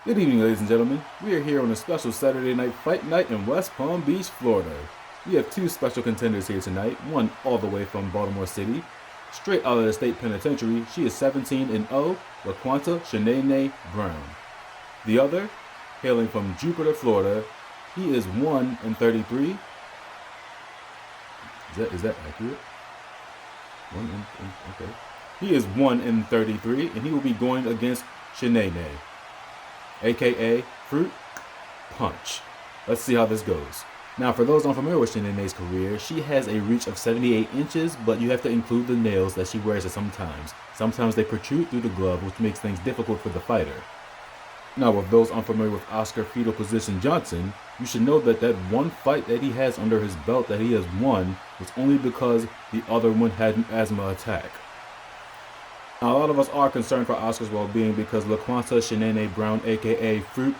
Good evening, ladies and gentlemen. We are here on a special Saturday night fight night in West Palm Beach, Florida. We have two special contenders here tonight, one all the way from Baltimore City. Straight out of the state penitentiary, she is 17-0, LaQuanta Shanae Brown. The other, hailing from Jupiter, Florida, he is 1-33. Is that accurate? Okay. He is 1-33, and he will be going against Shanae, aka Fruit Punch. Let's see how this goes. Now, for those unfamiliar with Shanae's career, she has a reach of 78 inches, but you have to include the nails that she wears sometimes. Sometimes they protrude through the glove, which makes things difficult for the fighter. Now, with those unfamiliar with Oscar Fetal Position Johnson, you should know that that one fight that he has under his belt that he has won was only because the other one had an asthma attack. Now, a lot of us are concerned for Oscar's well-being because LaQuanta Shanae Brown, aka Fruit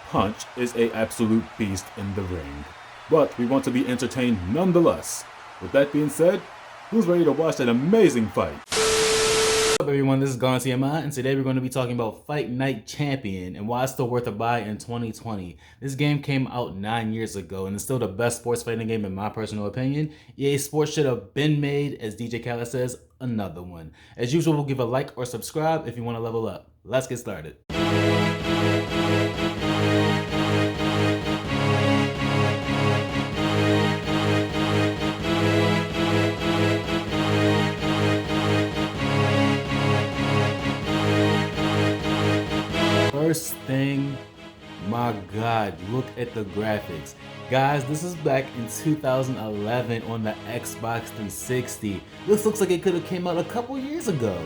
Punch, is an absolute beast in the ring. But we want to be entertained nonetheless. With that being said, who's ready to watch that amazing fight? What's up, everyone? This is Garland TMI, and today we're going to be talking about Fight Night Champion and why it's still worth a buy in 2020. This game came out 9 years ago and it's still the best sports fighting game in my personal opinion. EA Sports should have been made, as DJ Khaled says, another one. As usual, we'll give a like or subscribe if you want to level up. Let's get started. First thing, my God, look at the graphics. Guys, this is back in 2011 on the Xbox 360. This looks like it could have came out a couple years ago.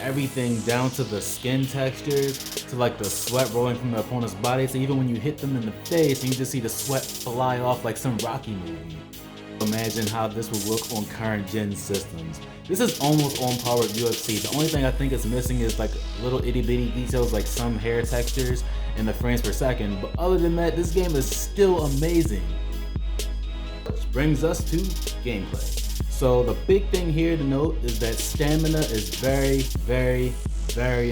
Everything down to the skin textures, to like the sweat rolling from the opponent's body, so even when you hit them in the face, you can just see the sweat fly off like some Rocky movie. Imagine how this would look on current gen systems. This is almost on par with UFC. The only thing I think is missing is like little itty bitty details like some hair textures and the frames per second, but other than that, this game is still amazing. Which brings us to gameplay. So the big thing here to note is that stamina is very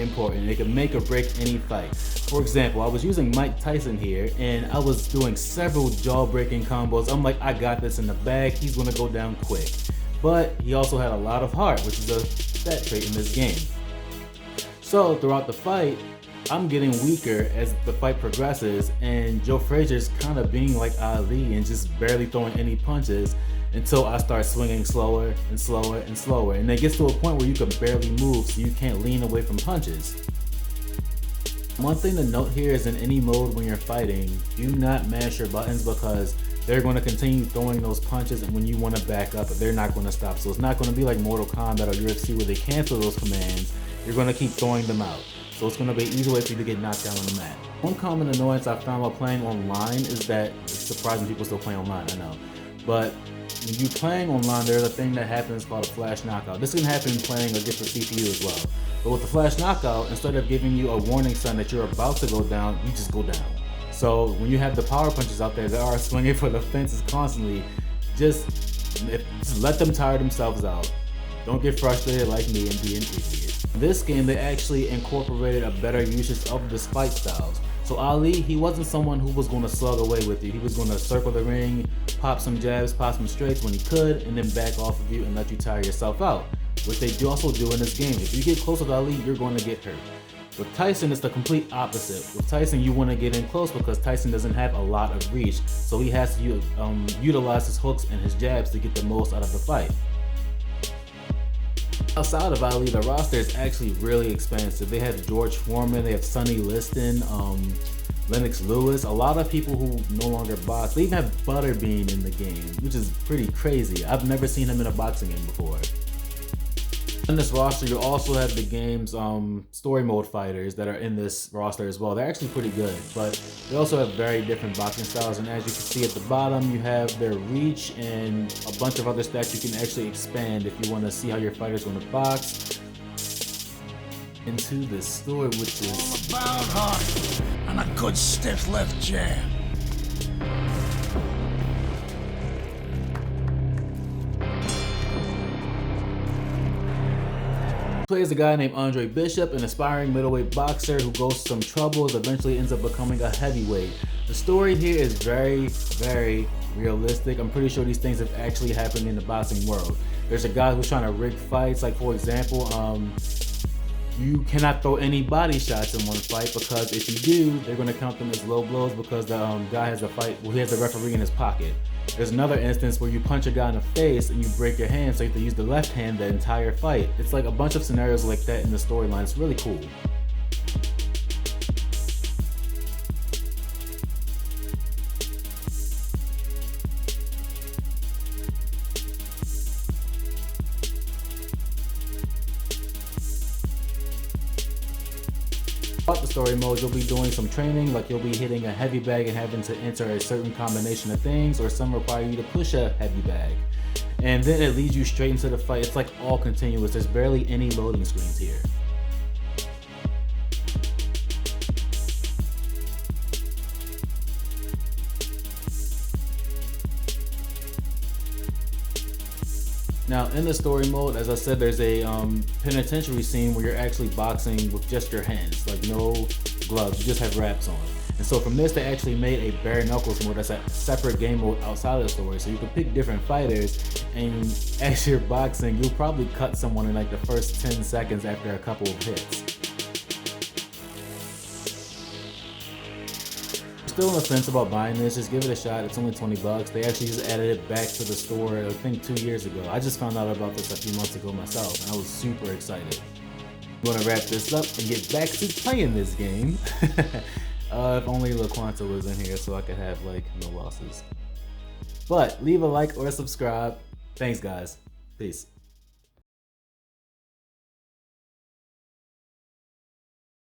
important. It can make or break any fight. For example, I was using Mike Tyson here and I was doing several jaw-breaking combos. I'm like, I got this in the bag, he's gonna go down quick. But he also had a lot of heart, which is a stat trait in this game. So throughout the fight, I'm getting weaker as the fight progresses, and Joe Frazier's kind of being like Ali and just barely throwing any punches until I start swinging slower and slower and slower. And it gets to a point where you can barely move, so you can't lean away from punches. One thing to note here is in any mode when you're fighting, do not mash your buttons because they're going to continue throwing those punches, and when you want to back up, they're not going to stop. So it's not going to be like Mortal Kombat or UFC where they cancel those commands. You're going to keep throwing them out. So it's going to be an easy way for you to get knocked down on the mat. One common annoyance I found while playing online is that it's surprising people still play online, I know. But when you're playing online, there's a thing that happens called a flash knockout. This can happen playing against the CPU as well. But with the flash knockout, instead of giving you a warning sign that you're about to go down, you just go down. So when you have the power punches out there that are swinging for the fences constantly, just let them tire themselves out. Don't get frustrated like me and be an idiot. In this game, they actually incorporated a better usage of the fight styles. So Ali, he wasn't someone who was going to slug away with you. He was going to circle the ring, pop some jabs, pop some straights when he could, and then back off of you and let you tire yourself out, which they also do in this game. If you get close with Ali, you're going to get hurt. With Tyson, it's the complete opposite. With Tyson, you want to get in close because Tyson doesn't have a lot of reach, so he has to utilize his hooks and his jabs to get the most out of the fight. Outside of Ali, the roster is actually really expansive. They have George Foreman, they have Sonny Liston, Lennox Lewis, a lot of people who no longer box. They even have Butterbean in the game, which is pretty crazy. I've never seen him in a boxing game before. In this roster, you also have the game's story mode fighters that are in this roster as well. They're actually pretty good, but they also have very different boxing styles. And as you can see at the bottom, you have their reach and a bunch of other stats you can actually expand if you want to see how your fighter's going to box. Into this story, which is about heart and a good stiff left jab. Plays a guy named Andre Bishop, an aspiring middleweight boxer who goes through some troubles, eventually ends up becoming a heavyweight. The story here is very, very realistic. I'm pretty sure these things have actually happened in the boxing world. There's a guy who's trying to rig fights, like for example, you cannot throw any body shots in one fight, because if you do, they're going to count them as low blows because the guy has a fight, well, he has the referee in his pocket. There's another instance where you punch a guy in the face and you break your hand, so you have to use the left hand the entire fight. It's like a bunch of scenarios like that in the storyline. It's really cool. Throughout the story mode, you'll be doing some training, like you'll be hitting a heavy bag and having to enter a certain combination of things, or some require you to push a heavy bag. And then it leads you straight into the fight. It's like all continuous. There's barely any loading screens here. Now in the story mode, as I said, there's a penitentiary scene where you're actually boxing with just your hands, like no gloves, you just have wraps on. And so from this, they actually made a bare knuckles mode that's a separate game mode outside of the story. So you can pick different fighters, and as you're boxing, you'll probably cut someone in like the first 10 seconds after a couple of hits. Still on the fence about buying this, just give it a shot. It's only 20 bucks. They actually just added it back to the store, I think 2 years ago. I just found out about this a few months ago myself, and I was super excited. I'm gonna wrap this up and get back to playing this game. If only LaQuanta was in here so I could have like no losses. But leave a like or subscribe. Thanks guys. Peace.